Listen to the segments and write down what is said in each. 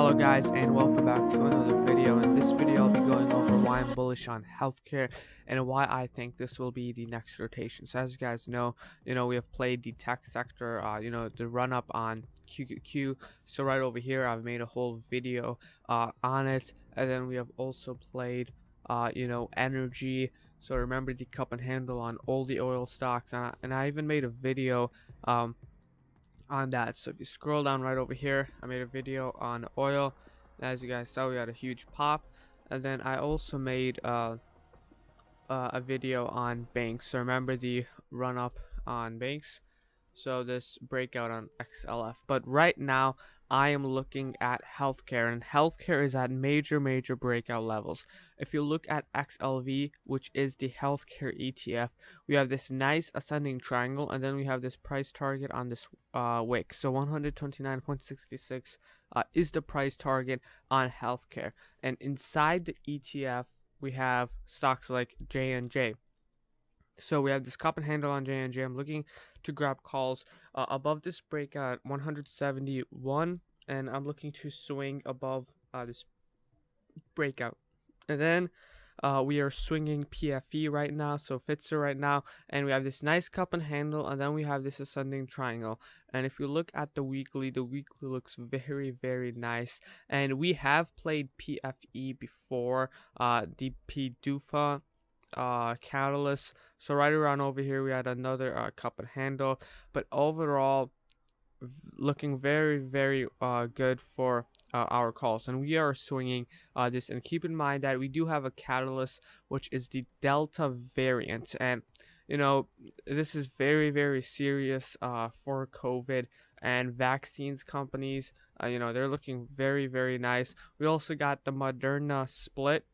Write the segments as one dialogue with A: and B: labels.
A: Hello guys, and welcome back to another video. In this video I'll be going over why I'm bullish on healthcare and why I think this will be the next rotation. So as you guys know, we have played the tech sector, the run up on QQQ. So right over here I've made a whole video on it, and then we have also played energy. So remember the cup and handle on all the oil stocks, and I even made a video on that. So if you scroll down right over here, I made a video on oil. As you guys saw, we had a huge pop, and then I also made a video on banks. So remember the run up on banks, so this breakout on XLF. But right now I am looking at healthcare, and healthcare is at major breakout levels. If you look at XLV, which is the healthcare ETF, we have this nice ascending triangle, and then we have this price target on this wick. So 129.66 is the price target on healthcare, and inside the ETF we have stocks like J&J. So we have this cup and handle on J&J. I'm looking to grab calls above this breakout 171, and I'm looking to swing above this breakout. And then we are swinging PFE right now, so Fitzer right now, and we have this nice cup and handle, and then we have this ascending triangle. And if you look at the weekly looks very nice, and we have played PFE before, the PDUFA catalyst. So right around over here we had another cup and handle, but overall looking very good for our calls, and we are swinging this. And keep in mind that we do have a catalyst, which is the Delta variant, and this is very serious for COVID, and vaccines companies, they're looking very nice. We also got the Moderna split.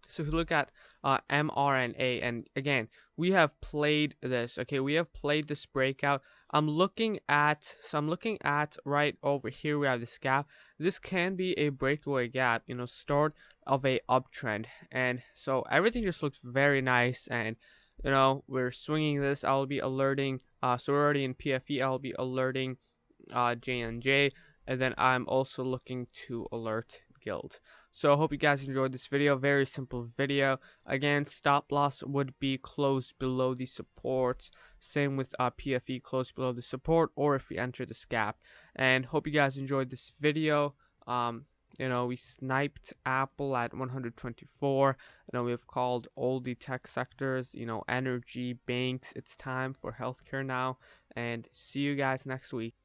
A: So if you look at mRNA, and again, we have played this. Okay, we have played this breakout. I'm looking at right over here. We have this gap. This can be a breakaway gap. Start of a uptrend, and so everything just looks very nice. And we're swinging this. I'll be alerting. So we're already in PFE. I'll be alerting J&J, and then I'm also looking to alert Guild. So I hope you guys enjoyed this video. Very simple video. Again, stop loss would be closed below the supports. Same with PFE, closed below the support, or if we enter this gap. And hope you guys enjoyed this video. We sniped Apple at 124. We've called all the tech sectors, energy, banks. It's time for healthcare now. And see you guys next week.